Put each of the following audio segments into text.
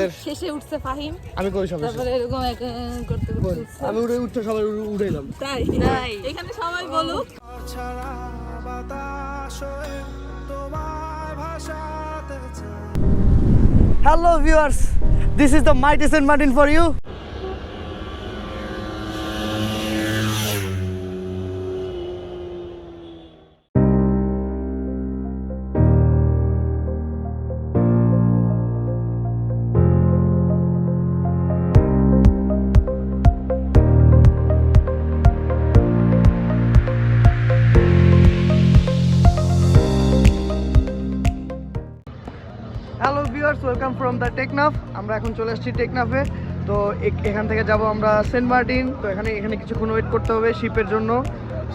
আমাদের শেষে উঠছে ফাহিম, আমি কই সব তারপরে এরকম করতে করতে আমি উঠে সবাই উঠেইলাম। তাই এখানে সবাই বলুক hello viewers, this is the mighty Saint Martin for you. Hello viewers, welcome from the Teknaf. আমরা এখন চলে এসেছি টেকনাফে। তো এখান থেকে যাব আমরা সেন্ট মার্টিন। তো এখানে কিছুক্ষণ ওয়েট করতে হবে শিপের জন্য।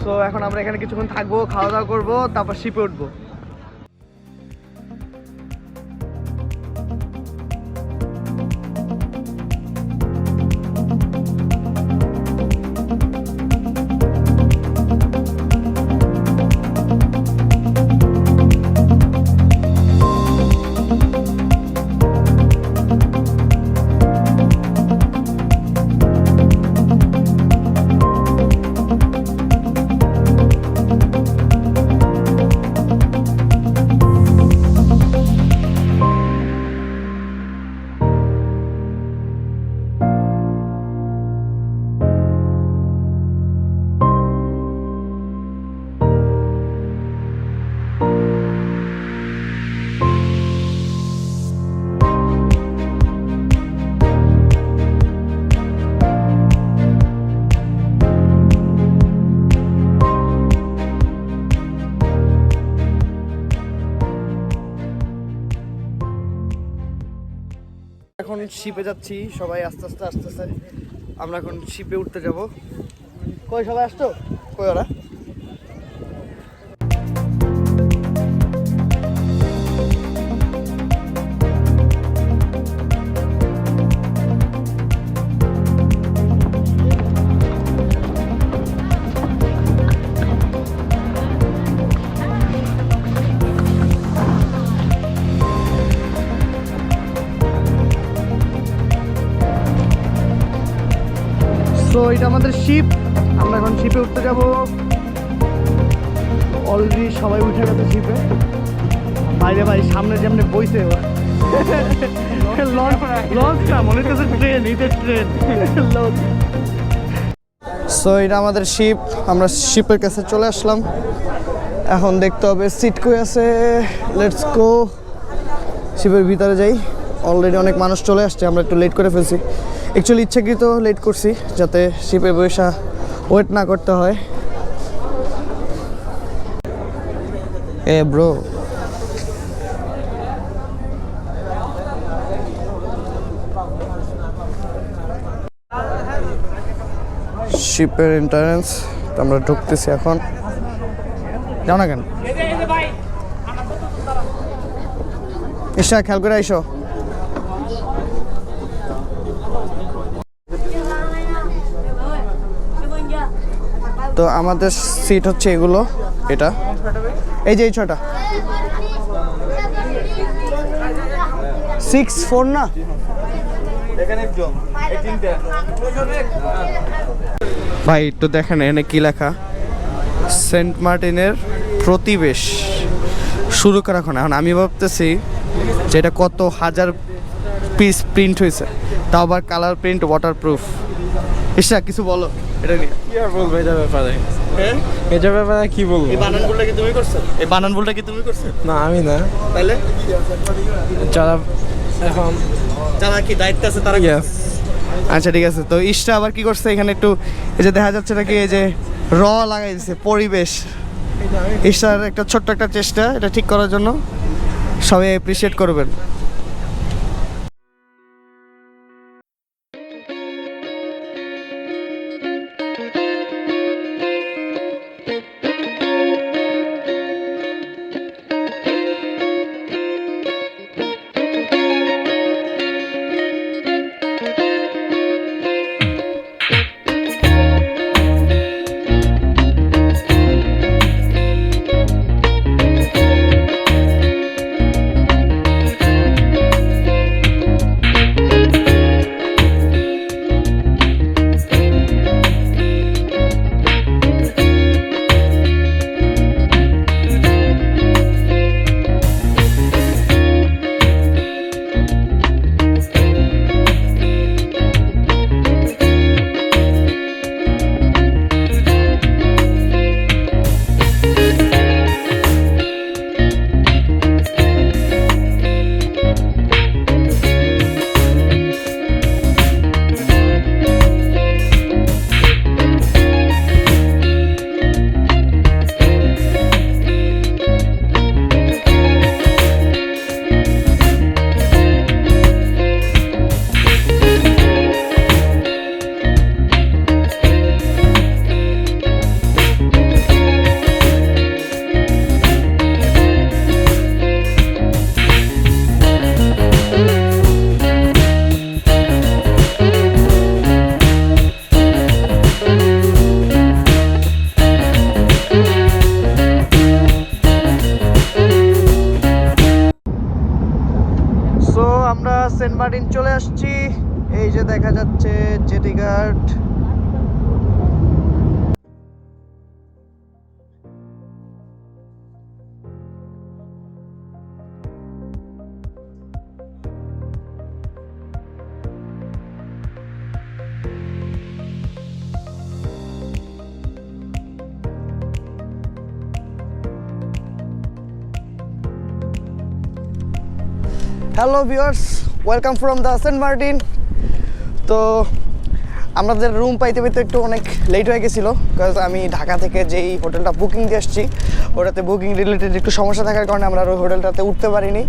সো এখন আমরা এখানে কিছুক্ষণ থাকবো, খাওয়া দাওয়া করবো, তারপর শিপে উঠবো। এখন শিপে যাচ্ছি, সবাই আস্তে আস্তে আমরা এখন শিপে উঠতে যাব। কই সবাই আসতো? কই ওরা? তো এটা আমাদের শিপ, আমরা এখন শিপে উঠতে যাব। অলরেডি সবাই উঠে গেছে শিপে। বাইরে ভাই সামনে যেমনি বইছে লঞ্চটা মনে হচ্ছে ট্রেন, এটা ট্রেন। সো এটা আমাদের শিপ, আমরা শিপের কাছে চলে আসলাম। এখন দেখতে হবে সিট কই আছে। লেটস গো, শিপের ভিতরে যাই। অলরেডি অনেক মানুষ চলে আসছে, আমরা একটু লেট করে ফেলছি। অ্যাকচুয়ালি ইচ্ছাকৃত লেট করছি যাতে শিপে বসে ওয়েট না করতে হয়। এ ব্রো, শিপের এন্ট্রান্স, আমরা ঢুকতেছি এখন। যাও না কেন? ঈশা খেয়াল করে আইসো। তো আমাদের সিট হচ্ছে এগুলো, এটা এই যে এই ছটা 6-4 না, ভাই একটু দেখেন এখানে কি লেখা, সেন্ট মার্টিনের প্রতিবেশ শুরু করা। এখন আমি ভাবতেছি যে এটা কত হাজার পিস প্রিন্ট হয়েছে, তাও আবার কালার প্রিন্ট, ওয়াটারপ্রুফ। ঈশা কিছু বলো এটা নিয়ে। কি আর বলবো এটা ব্যাপারে? এটা ব্যাপারে কি বলবো? এই বানান ভুলটা কি তুমি করছো? এই বানান ভুলটা কি তুমি করছো? না আমি না। তাহলে যারা এখন যারা কি দায়িত্ব আছে তারা। আচ্ছা ঠিক আছে। তো ঈশা আবার কি করছে এখানে একটু, এই যে দেখা যাচ্ছে নাকি এই যে লাগাই দিচ্ছে পরিবেশ। ঈশার একটা ছোট্ট একটা চেষ্টা এটা ঠিক করার জন্য, সবাই অ্যাপ্রিসিয়েট করবেন। সেন্ট মার্টিন চলে আসছি। এই যে দেখা যাচ্ছে জেটি ঘাট। Hello viewers, welcome from the Saint Martin. তো আমাদের রুম পাইতে পাইতে একটু অনেক লেট হয়ে গেছিলো, বিকজ আমি ঢাকা থেকে যেই হোটেলটা বুকিং দিয়ে আসছি ওটাতে বুকিং রিলেটেড একটু সমস্যা থাকার কারণে আমরা ওই হোটেলটাতে উঠতে পারিনি।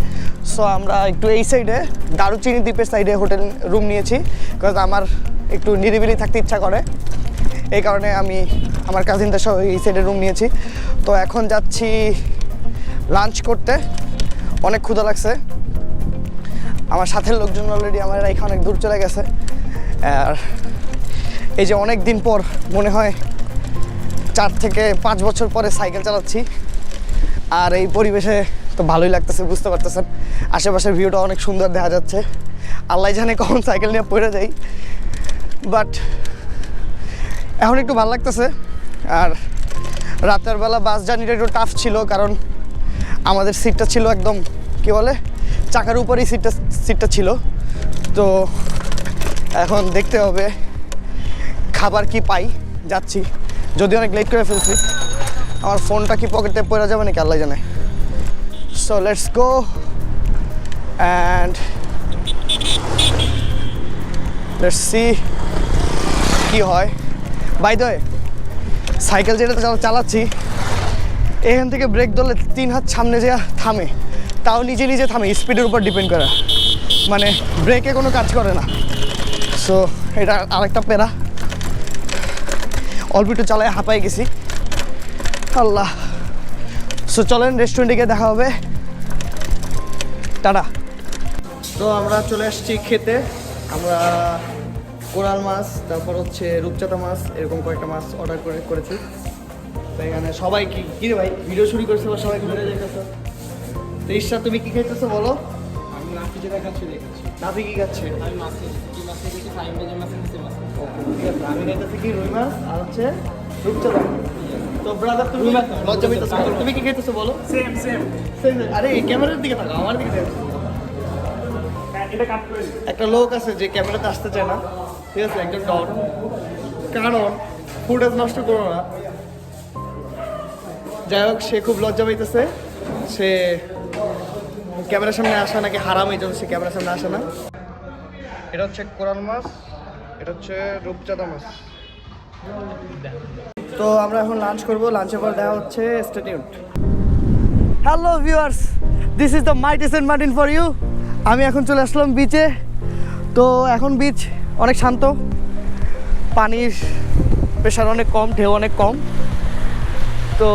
সো আমরা একটু এই সাইডে দারুচিনি দ্বীপের সাইডে হোটেল রুম নিয়েছি, বিকজ আমার একটু নিরিবিলি থাকতে ইচ্ছা করে। এই কারণে আমি আমার কাজিনদের সহ এই সাইডে রুম নিয়েছি। তো এখন যাচ্ছি লাঞ্চ করতে, অনেক ক্ষুধা লাগছে। আমার সাথের লোকজন অলরেডি আমার এখানে অনেক দূর চলে গেছে। আর এই যে অনেক দিন পর, মনে হয় 4 থেকে 5 বছর পরে সাইকেল চালাচ্ছি, আর এই পরিবেশে তো ভালোই লাগতেছে, বুঝতে পারতেছেন। আশেপাশের ভিউটা অনেক সুন্দর দেখা যাচ্ছে। আল্লাহ জানে কখন সাইকেল নিয়ে পড়ে যাই, বাট এখন একটু ভালো লাগতেছে। আর রাতের বেলা বাস জার্নিটা একটু টাফ ছিল, কারণ আমাদের সিটটা ছিল একদম কি বলে চাকার উপরেই সিটটা ছিল। তো এখন দেখতে হবে খাবার কি পাই। যাচ্ছি, যদি অনেক লেট করে ফেলছি। আমার ফোনটা কি পকেটে পড়ে যাবে নাকি আল্লাহ জানে। So let's go and let's see কি হয়। বাই দ্য ওয়ে, সাইকেল যেটা চালাচ্ছি এখান থেকে ব্রেক ধরলে 3 হাত সামনে যে থামে, তাও নিজে নিজে থামে, স্পিডের উপর ডিপেন্ড করে, মানে ব্রেকে কোনো কাজ করে না। সো এটা আরেকটা প্যারা। অল্প একটু চালায় হাঁপাই গেছি, আল্লাহ। সো চলেন রেস্টুরেন্টে গিয়ে দেখা হবে, টাটা। তো আমরা চলে আসছি খেতে। আমরা কোরাল মাছ, তারপর হচ্ছে রূপচাঁদা মাছ, এরকম কয়েকটা মাছ অর্ডার করেছি। তো এখানে সবাই কি রে ভাই ভিডিও শুরু করছে বা সবাই ঘুরে যেতেছে। তো ঈশা, তুমি কি খাইতেছো বলো? আমি নাফি যেটা খাচ্ছি দেখাচ্ছি। নাফি কি খাচ্ছে? আমি মাছে কি মাছে দেখি ফাইন ভেজে মাছে নিচে মাছ। ঠিক আছে, আমি খাইতেছি কি রুই মাছ আর হচ্ছে রূপচাঁদা। তো ব্রাদার তুমি লজ্জা পেতেছো, তুমি কি খাইতেছো বলো? Same same. আরে ক্যামেরার দিকে থাকো, আমার দিকে দেখো। এটা কাট করে একটা লোক আছে যে ক্যামেরাতে আসতে চায় না, ঠিক আছে, একজন ডন। কারণ ফুটেজ নষ্ট করো না। যাই হোক, সে খুব লজ্জা পাইতেছে, সে ক্যামেরার সামনে আসা নাকি হারাম, এই জন্য সে ক্যামেরার সামনে আসে না। এটা হচ্ছে কোরাল মাছ, এটা হচ্ছে রূপচাঁদা মাছ। তো আমরা এখন লাঞ্চ করবো, লাঞ্চের পর দেখা হচ্ছে। Stay tuned. Hello viewers, this is the mighty Saint Martin for you. আমি এখন চলে আসলাম বিচে। তো এখন বিচ অনেক শান্ত, পানির প্রেশার অনেক কম, ঢেউ অনেক কম। তো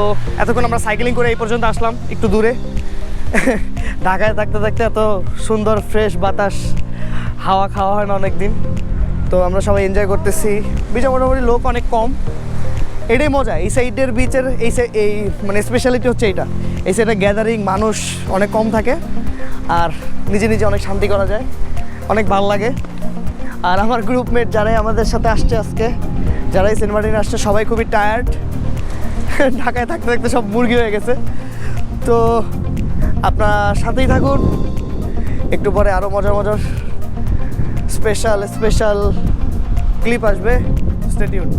এতক্ষণ আমরা সাইকেলিং করে এই পর্যন্ত আসলাম, একটু দূরে। ঢাকায় থাকতে থাকতে এত সুন্দর ফ্রেশ বাতাস হাওয়া খাওয়া হয় না অনেক দিন। তো আমরা সবাই এনজয় করতেছি। বিচে মোটামুটি লোক অনেক কম, এটাই মজা। এই সাইডের বিচের এই মানে স্পেশালিটি হচ্ছে এইটা, এই সাইডে গ্যাদারিং মানুষ অনেক কম থাকে, আর নিজে নিজে অনেক শান্তি করা যায়, অনেক ভালো লাগে। আর আমার গ্রুপমেট যারাই আমাদের সাথে আসছে আজকে, যারাই সেন্ট মার্টিনে আসছে, সবাই খুবই টায়ার্ড। ঢাকায় থাকতে থাকতে সব মুরগি হয়ে গেছে। তো আপনার সাথেই থাকুন, একটু পরে আরও মজার মজার স্পেশাল ক্লিপ আসবে। Stay tuned.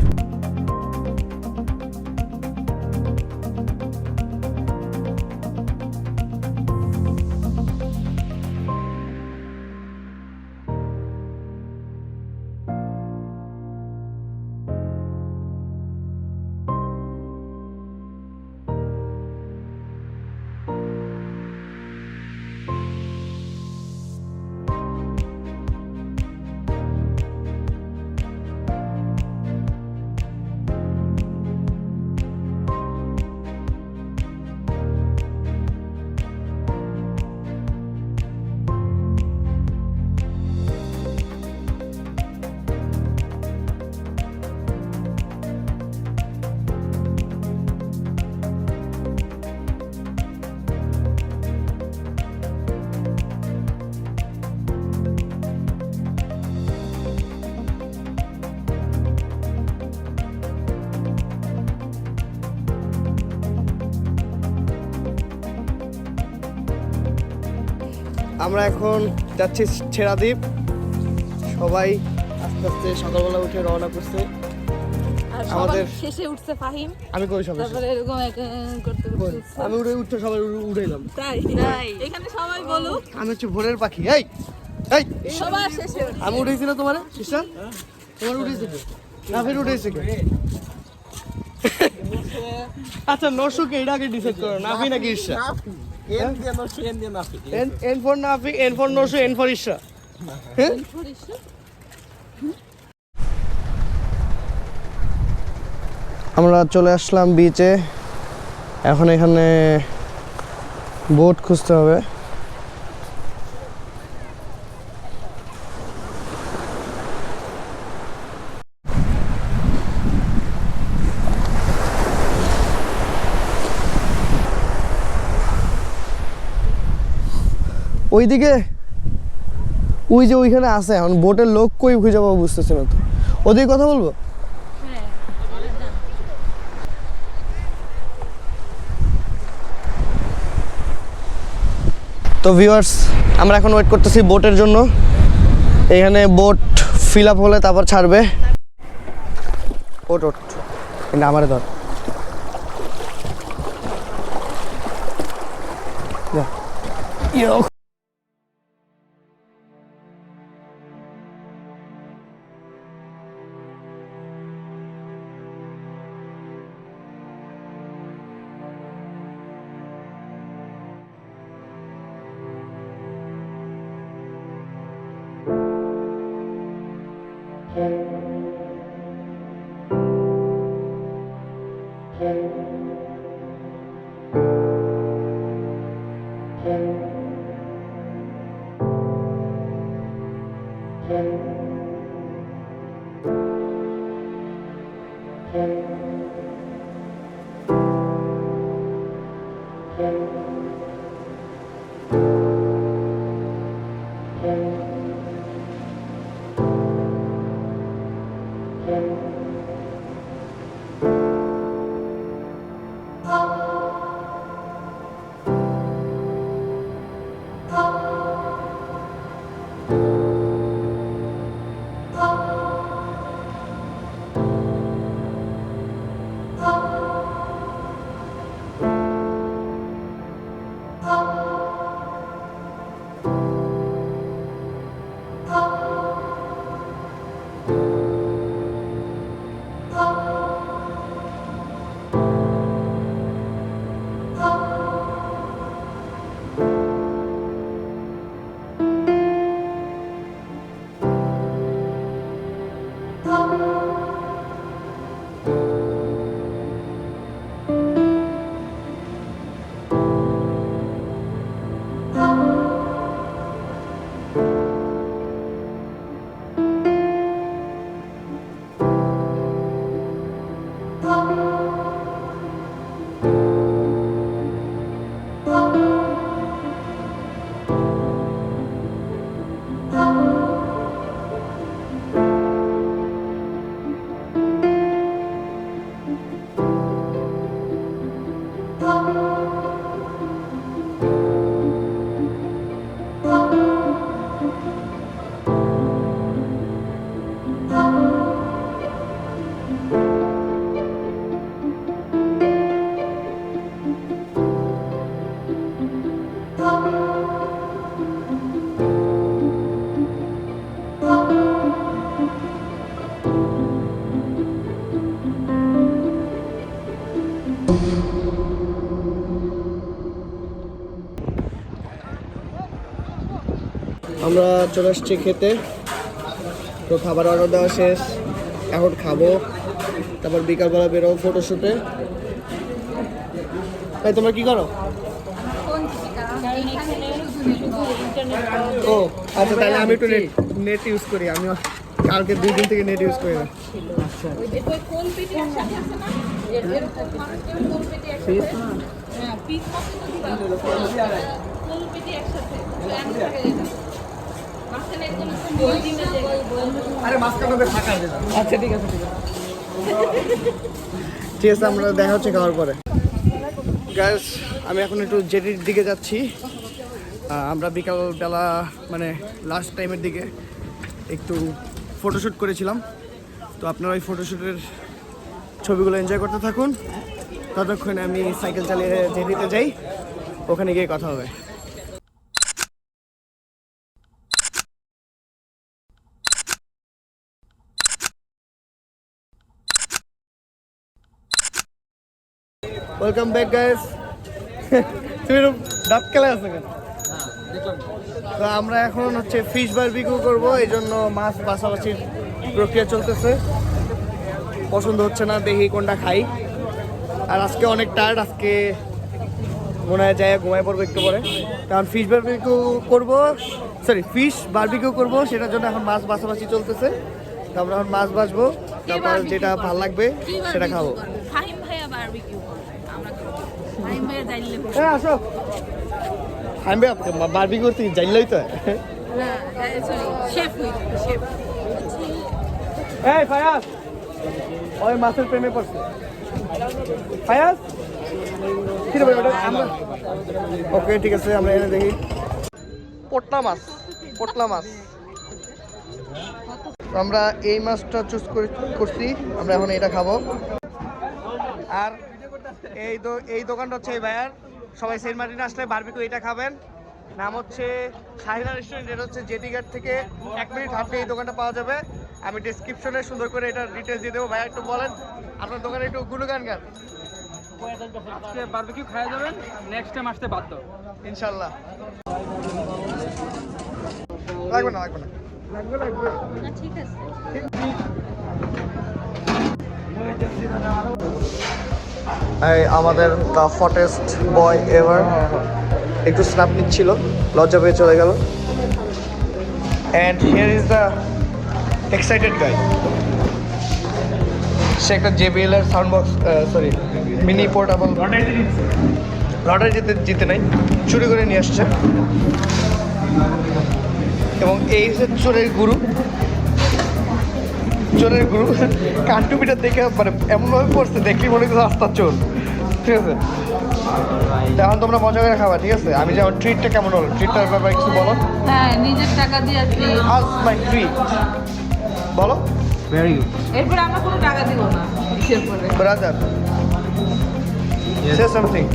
আমরা এখন যাচ্ছি ছেড়াদ্বীপ। সবাই আস্তে আস্তে সকালবেলা উঠে রওনা করছে। আর আমাদের সবার শেষে উঠছে ফাহিম, আমি কই সবাই তারপরে এরকম করতে করতে আমি উঠে সবাই উঠেলাম। তাই এখানে সবাই বলুক আমি হচ্ছে ভোরের পাখি। এই এই সবার শেষে উঠছে। আমি উঠেছি না তোমার সিস্টার? তোমার উঠেছে কে? না ফের উঠেছে কে? আচ্ছা নরসুকে এটা আগে ডিসাইড করো, নাফি নাকি Irsha? N for Nafi, N for Narsu, N for Irsha. হ্যাঁ? আমরা চলে আসলাম বিচে। এখন এখানে বোট খুঁজতে হবে। ওইদিকে ওই যে ওইখানে আছে, এখন বোটের লোক কই খুঁজে পাবো বুঝতেছি না তো। ওদিকে কথা বলবো? তো ভিউয়ার্স, আমরা এখন ওয়েট করতেছি বোটের জন্য। এখানে বোট ফিল আপ হলে তারপর ছাড়বে। ওট ওট কিন্তু আমারে ধর। ইয়ো আমরা চলে আসছি খেতে। তো খাবার অর্ডার দেওয়া শেষ, এখন খাবো, তারপর বিকালবেলা বেরোবো ফটোশ্যুটে। তাই তোমরা কি করো? ও আচ্ছা, তাহলে আমি একটু নেট ইউজ করি। আমি কালকে 2 দিন থেকে নেট ইউজ করি না। আচ্ছা ঠিক আছে ঠিক আছে, আমরা দেখা হচ্ছে খাওয়ার পরে। গাইস, আমি এখন একটু জেটির দিকে যাচ্ছি। আমরা বিকালবেলা মানে লাস্ট টাইমের দিকে একটু ফটোশ্যুট করেছিলাম, তো আপনারা ওই ফটোশ্যুটের ছবিগুলো এনজয় করতে থাকুন। ততক্ষণে আমি সাইকেল চালিয়ে যেতে যাই, ওখানে গিয়ে কথা হবে। Welcome back guys. তুমি ডাব খেলা আছে কেন? তো আমরা এখন হচ্ছে ফিশ বারবিকিউ করব, এই জন্য মাছ বাছাবাছির প্রক্রিয়া চলতেছে। পছন্দ হচ্ছে না, দেখি কোনটা খাই। আর আজকে অনেক টায়ার্ড, আজকে মনে হয় যায় ঘুমায় পড়বো একটু পরে, কারণ ফিশ বারবিকিউ করবো, সেটার জন্য এখন মাছ বাছাবাছি চলতেছে। তো আমরা এখন মাছ বাছবো, তারপর যেটা ভালো লাগবে সেটা খাবো। ফাহিম ভাইয়া বারবিকিউ করবে, আমরা খাবো। ফাহিম ভাইয়া যাইলে হ্যাঁ আসো, আমি বারবিকিউ করতে যাইলেই তো। না সরি, শেফ হইবে, শেফ। এই ফায়াজ, ওই মাছের প্রেমে পড়ছে। ফায়াজ কি রে ভাই ওটা? আমরা ওকে ঠিক আছে, আমরা এনে দেখি। পোটলা মাছ। আমরা এই মাছটা চুজ করছি, আমরা এখন এটা খাবো। আর এই দোকানটা হচ্ছে এই ভাইয়ার, সবাই সেন্ট মার্টিনে আসলে বারবিকিউ এটা খাবেন। নাম হচ্ছে শাহিনা রেস্টুরেন্ট, এটা হচ্ছে জেটিঘাট থেকে 1 মিনিট হাঁটলে এই দোকানটা পাওয়া যাবে। আমি ডিসক্রিপশনে সুন্দর করে এটা ডিটেলস দিয়ে দেবো। ভাইয়া একটু বলেন আপনার দোকানে একটু গুণগান গান। আজকে বারবিকিউ খাওয়া যাবেন, নেক্সট টাইম আসতে বাধ্য ইনশাল্লাহ। লাগবে না। না ঠিক আছে। আমাদের দ্য ফটেস্ট বয় এভার একটু স্ন্যাপ নিচ্ছিল, লজ্জা পেয়ে চলে গেল। And here is the excited guy. সে একটা JBL এর sound box, sorry mini portable lottery জিতে নাই, চুরি করে নিয়ে আসছে। এবং এই যে চোরের গুরু কানটুপিটা দেখে মানে এমনভাবে পড়ছে, দেখলি মনে করছে রাস্তা চোর। ঠিক আছে, এখন তোমরা মজা করে খাবা, ঠিক আছে? আমি যেমন ট্রিটটা কেমন হলো, ট্রিটটার ব্যাপারে কিছু বলো। হ্যাঁ, নিজের টাকা দিয়ে আছি। আজ মাই ট্রিট বলো। Very good. এরপর আমরা কোনো টাকা দিব না, কিসের পরে? Brother say something.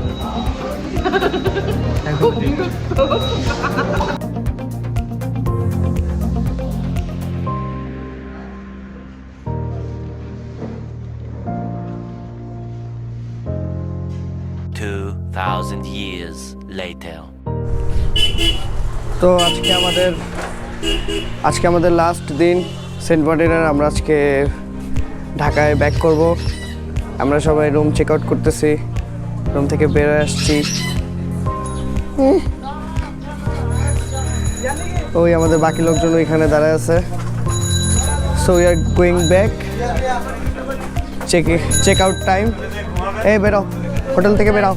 Years later. তো আজকে আমাদের লাস্ট দিন সেন্ট মার্টিনের। আমরা আজকে ঢাকায় ব্যাক করব। আমরা সবাই রুম চেক আউট করতেছি, রুম থেকে বেরোয় আসছি। ওই আমাদের বাকি লোকজন ওইখানে দাঁড়ায় আছে। So we are going back. Check out time. এই বেরো, হোটেল থেকে বেরাও।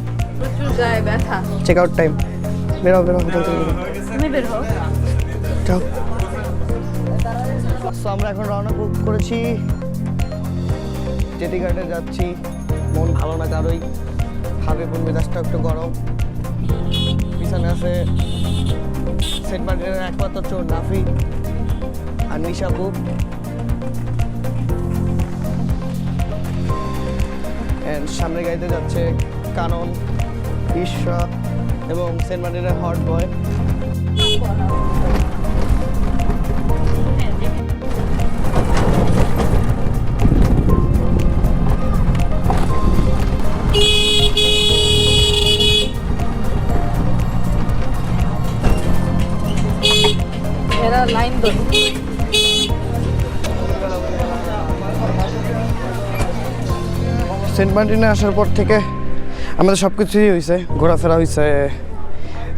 গায়ে ব্যথা। Check out time. বেরাও হোটেল থেকে বেরাও। তুমি বের হও। যাও। সো আমরা এখন রওনা করেছি, জেটিঘাটে যাচ্ছি। মন ভালো না কারোই, খাবে কোন মেজাজটা একটু গরম। পিছনে আছে সেন্ট মার্টিনের একমাত্র চোর নাফি আর নিশাপু। সামনের গাড়িতে যাচ্ছে কানন, ইশরা এবং সেন্ট মার্টিনের হট বয়। এরা লাইন ধরে। সেন্ট মার্টিনে আসার পর থেকে আমাদের সব কিছুই হয়েছে, ঘোরাফেরা হয়েছে,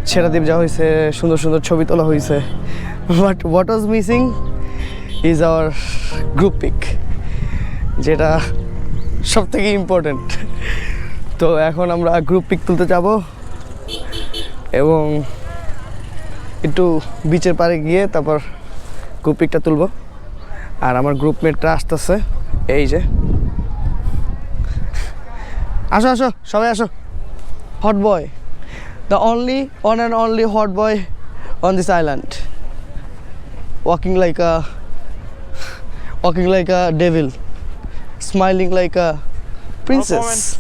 ছেড়াদ্বীপ যাওয়া হয়েছে, সুন্দর সুন্দর ছবি তোলা হয়েছে। But what was missing is our group pic, যেটা সব থেকে ইম্পর্টেন্ট। তো এখন আমরা গ্রুপ পিক তুলতে যাব এবং একটু বিচের পাড়ে গিয়ে তারপর গ্রুপ পিকটা তুলব। আর আমার গ্রুপমেটরা আসতেছে, এই যে। আসো সবাই আসো। Hot boy, the only on and only hot boy on this island, walking like a devil, smiling like a princess.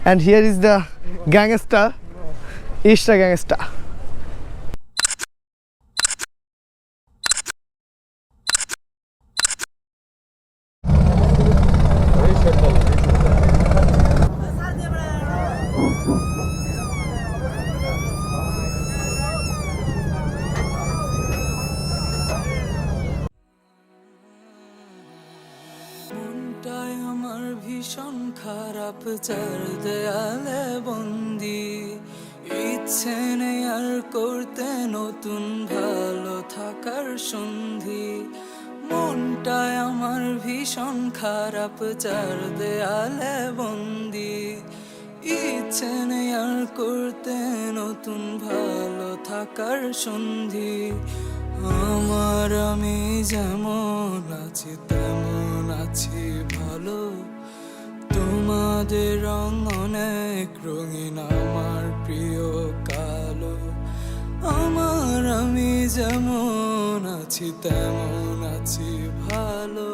And here is the gangster, Easter gangster. মনটাই আমার ভীষণ খারাপ, চার দেয়ালে বন্দি। ইচ্ছে নেই আর করতে নতুন ভালো থাকার সন্ধি। মনটাই আমার ভীষণ খারাপ, চার দেয়ালে বন্দি। ইচ্ছে নেই আর করতে নতুন ভালো থাকার সন্ধি। আমি যেমন আছি তেমন আছি ভালো, তোমাদের রং অনেক রঙিন, আমার প্রিয় কালো। আমি যেমন আছি তেমন আছি ভালো,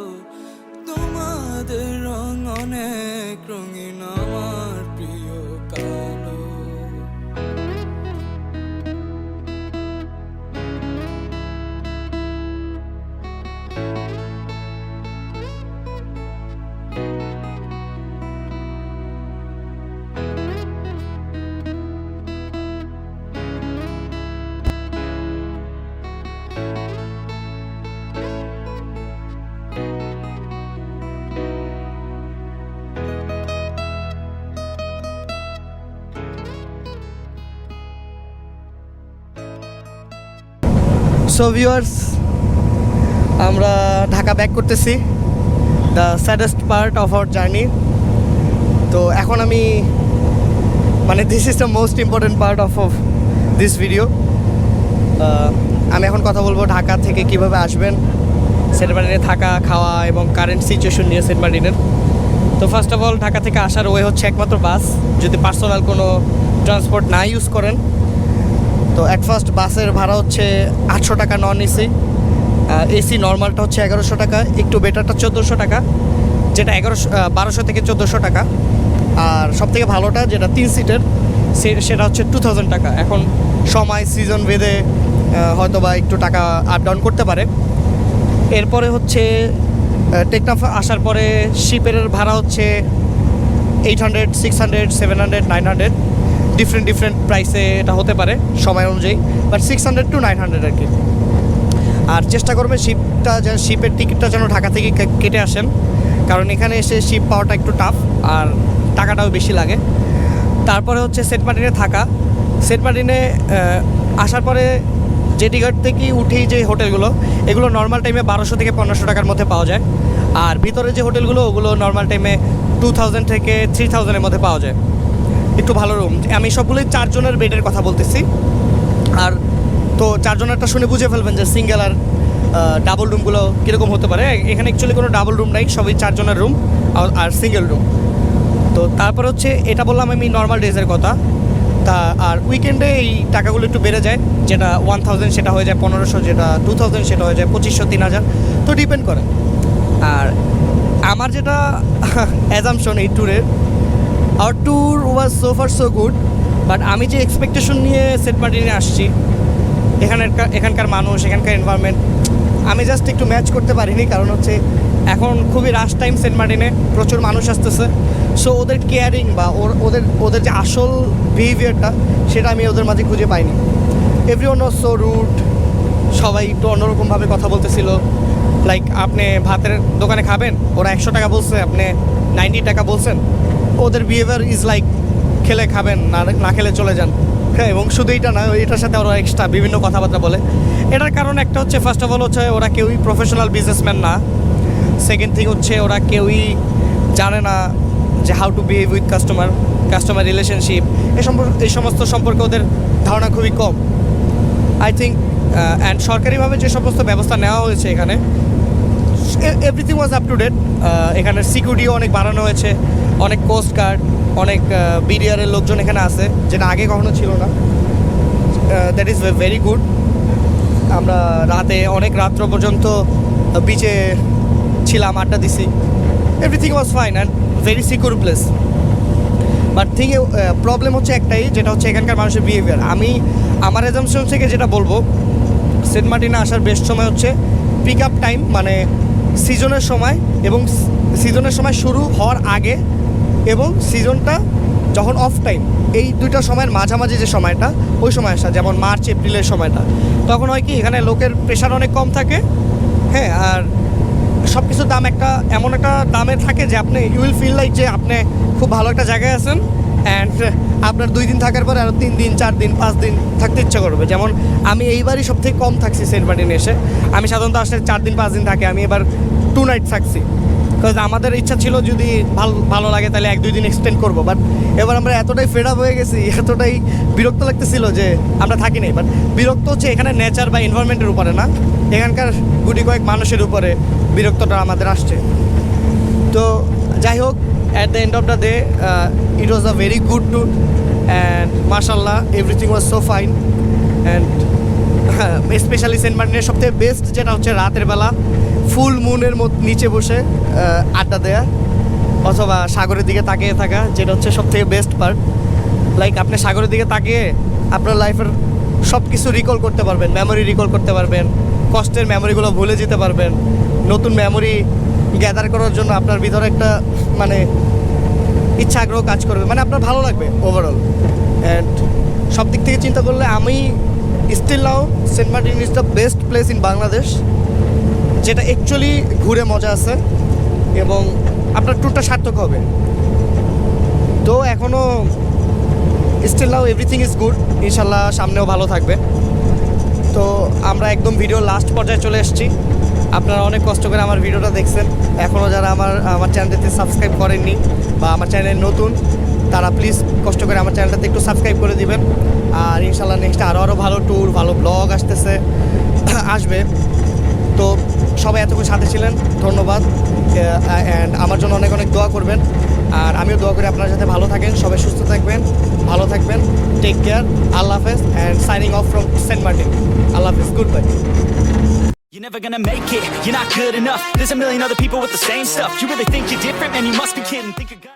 তোমাদের রং অনেক রঙিন, আমার প্রিয় কালো। সো ভিউয়ার্স, আমরা ঢাকা ব্যাক করতেছি, the saddest part of our journey. তো এখন আমি মানে this is the most important part of this video. আমি এখন কথা বলবো ঢাকা থেকে কিভাবে আসবেন, সেন্ট মার্টিনে থাকা, খাওয়া এবং কারেন্ট সিচুয়েশন নিয়ে সেন্ট মার্টিনের। তো ফার্স্ট অফ অল, ঢাকা থেকে আসার ওয়ে হচ্ছে একমাত্র বাস, যদি পার্সোনাল কোনো ট্রান্সপোর্ট না ইউজ করেন। তো অ্যাট ফার্স্ট বাসের ভাড়া হচ্ছে 800 টাকা নন এসি। এসি নর্মালটা হচ্ছে 1100 টাকা, একটু বেটারটা 1400 টাকা, যেটা 1200 থেকে 1400 টাকা। আর সবথেকে ভালোটা যেটা 3 সিটের, সেটা হচ্ছে 2000 টাকা। এখন সময় সিজন ভেদে হয়তো বা একটু টাকা আপ ডাউন করতে পারে। এরপরে হচ্ছে টেকনাফ আসার পরে শিপের ভাড়া হচ্ছে 800, 600, 700, 900, ডিফারেন্ট প্রাইসে এটা হতে পারে সময় অনুযায়ী, বাট 600 to 900 আর কি। আর চেষ্টা করবেন শিপের টিকিটটা যেন ঢাকা থেকে কেটে আসেন, কারণ এখানে এসে শিপ পাওয়াটা একটু টাফ আর টাকাটাও বেশি লাগে। তারপরে হচ্ছে সেন্ট মার্টিনে থাকা। সেন্ট মার্টিনে আসার পরে জেটিঘাট থেকে উঠেই যে হোটেলগুলো, এগুলো নর্মাল টাইমে 1200 থেকে 1500 টাকার মধ্যে পাওয়া যায়। আর ভিতরে যে হোটেলগুলো, ওগুলো নর্মাল টাইমে 2000 থেকে 3000-এর মধ্যে পাওয়া যায়, একটু ভালো রুম। আমি সবগুলোই 4 জনের বেডের কথা বলতেছি। আর তো 4 জনেরটা শুনে বুঝে ফেলবেন যে সিঙ্গেল আর ডাবল রুমগুলো কীরকম হতে পারে। এখানে অ্যাকচুয়ালি কোনো ডাবল রুম নাই, সবই 4 জনের রুম আর সিঙ্গেল রুম। তো তারপর হচ্ছে এটা বললাম আমি নর্মাল ডেজের কথা। আর উইকেন্ডে এই টাকাগুলো একটু বেড়ে যায়, যেটা 1000 সেটা হয়ে যায় 1500, যেটা 2000 সেটা হয়ে যায় 2500, 3000, তো ডিপেন্ড করে। আর আমার যেটা অ্যাজাম্পশন এই ট্যুরের, our tour was so far so good, but আমি যে এক্সপেকটেশন নিয়ে সেন্ট মার্টিনে আসছি, এখানকার মানুষ, এখানকার এনভায়রনমেন্ট, আমি জাস্ট একটু ম্যাচ করতে পারিনি। কারণ হচ্ছে এখন খুবই রাশ টাইম সেন্ট মার্টিনে, প্রচুর মানুষ আসতেছে। সো ওদের কেয়ারিং বা ওদের যে আসল বিহেভিয়ারটা, সেটা আমি ওদের মাঝে খুঁজে পাইনি। এভরিওয়ান ওয়াজ সো রুড, সবাই একটু অন্যরকমভাবে কথা বলতেছিল। লাইক আপনি ভাতের দোকানে খাবেন, ওরা 100 টাকা বলছে, আপনি 90 টাকা বলছেন। ওদের বিহেভিয়ার ইজ লাইক খেলে খাবেন, না খেলে চলে যান। হ্যাঁ, এবং শুধু এইটা না, এটার সাথে ওরা এক্সট্রা বিভিন্ন কথাবার্তা বলে। এটার কারণ একটা হচ্ছে, ফার্স্ট অফ অল হচ্ছে ওরা কেউই প্রফেশনাল বিজনেসম্যান না। সেকেন্ড থিং হচ্ছে ওরা কেউই জানে না যে how to behave with customer relationship, এই সমস্ত সম্পর্কে ওদের ধারণা খুবই কম। আই থিঙ্ক অ্যান্ড সরকারিভাবে যে সমস্ত ব্যবস্থা নেওয়া হয়েছে এখানে, everything was up to date. এখানে সিকিউরিটিও অনেক বাড়ানো হয়েছে, অনেক কোস্ট গার্ড, অনেক বিডিআরের লোকজন এখানে আছে, যেটা আগে কখনো ছিল না। That is very good. আমরা রাতে অনেক রাত্র পর্যন্ত বিচে ছিলাম, আড্ডা দিছি, everything was fine and very secure place. But problem হচ্ছে একটাই, যেটা হচ্ছে এখানকার মানুষের বিহেভিয়ার। আমি আমার এজামশন থেকে যেটা বলবো, সেন্ট মার্টিনে আসার বেস্ট সময় হচ্ছে পিক আপ টাইম, মানে সিজনের সময়, এবং সিজনের সময় শুরু হওয়ার আগে এবং সিজনটা যখন অফ টাইম, এই দুইটা সময়ের মাঝামাঝি যে সময়টা, ওই সময় আসা, যেমন মার্চ এপ্রিলের সময়টা। তখন হয় কি, এখানে লোকের প্রেশার অনেক কম থাকে, হ্যাঁ, আর সব কিছুর দাম এমন একটা দামে থাকে যে আপনি ইউ উইল ফিল লাইক যে আপনি খুব ভালো একটা জায়গায় আছেন, অ্যান্ড আপনার 2 দিন থাকার পরে আরও 3 দিন 4 দিন 5 দিন থাকতে ইচ্ছা করবে। যেমন আমি এইবারই সব থেকে কম থাকছি সেন্ট মার্টিনে এসে। আমি সাধারণত আসলে 4 দিন 5 দিন থাকি, আমি এবার 2 নাইট থাকছি। বিকজ আমাদের ইচ্ছা ছিল যদি ভালো লাগে তাহলে 1-2 দিন এক্সটেন্ড করবো, বাট এবার আমরা এতটাই ফেড আপ হয়ে গেছি, এতটাই বিরক্ত লাগতেছিল যে আমরা থাকি নাই। বাট বিরক্ত হচ্ছে এখানে নেচার বা এনভায়রনমেন্টের উপরে না, এখানকার গুটি কয়েক মানুষের উপরে বিরক্তটা আমাদের আসছে। তো যাই হোক, at the end of the day it was a very good tour and মাশাল্লাহ everything was so fine. And specially Saint মার্টিনের সবথেকে বেস্ট যেটা হচ্ছে রাতের বেলা ফুল মুনের নিচে বসে আড্ডা দেয়া অথবা সাগরের দিকে তাকিয়ে থাকা, যেটা হচ্ছে সবথেকে বেস্ট পার্ট। লাইক আপনি সাগরের দিকে তাকিয়ে আপনার লাইফের সব কিছু রিকল করতে পারবেন, মেমোরি রিকল করতে পারবেন, কষ্টের মেমোরিগুলো ভুলে যেতে পারবেন, নতুন মেমোরি গ্যাদার করার জন্য আপনার ভিতরে একটা মানে ইচ্ছা আগ্রহ কাজ করবে, মানে আপনার ভালো লাগবে ওভারঅল। অ্যান্ড সব দিক থেকে চিন্তা করলে আমি still now Saint Martin is the best place in Bangladesh, যেটা অ্যাকচুয়ালি ঘুরে মজা আছে এবং আপনার ট্যুরটা সার্থক হবে। তো এখনও still now everything is good, ইনশাল্লাহ সামনেও ভালো থাকবে। তো আমরা একদম ভিডিওর লাস্ট পর্যায়ে চলে এসেছি। আপনারা অনেক কষ্ট করে আমার ভিডিওটা দেখছেন, এখনও যারা আমার চ্যানেলটাতে সাবস্ক্রাইব করেননি বা আমার চ্যানেল নতুন, তারা প্লিজ কষ্ট করে আমার চ্যানেলটাতে একটু সাবস্ক্রাইব করে দিবেন। আর ইনশাল্লাহ নেক্সট আরও ভালো ট্যুর, ভালো ব্লগ আসবে। তো সবাই এতক্ষণ সাথে ছিলেন, ধন্যবাদ। অ্যান্ড আমার জন্য অনেক অনেক দোয়া করবেন, আর আমিও দোয়া করি আপনারা যাতে ভালো থাকেন, সবাই সুস্থ থাকবেন, ভালো থাকবেন। টেক কেয়ার, আল্লাহ হাফেজ, and signing off from Saint Martin. আল্লাহ হাফেজ, goodbye. You're never gonna make it, you're not good enough. There's a million other people with the same stuff. You really think you're different, man, you must be kidding. Think you're gonna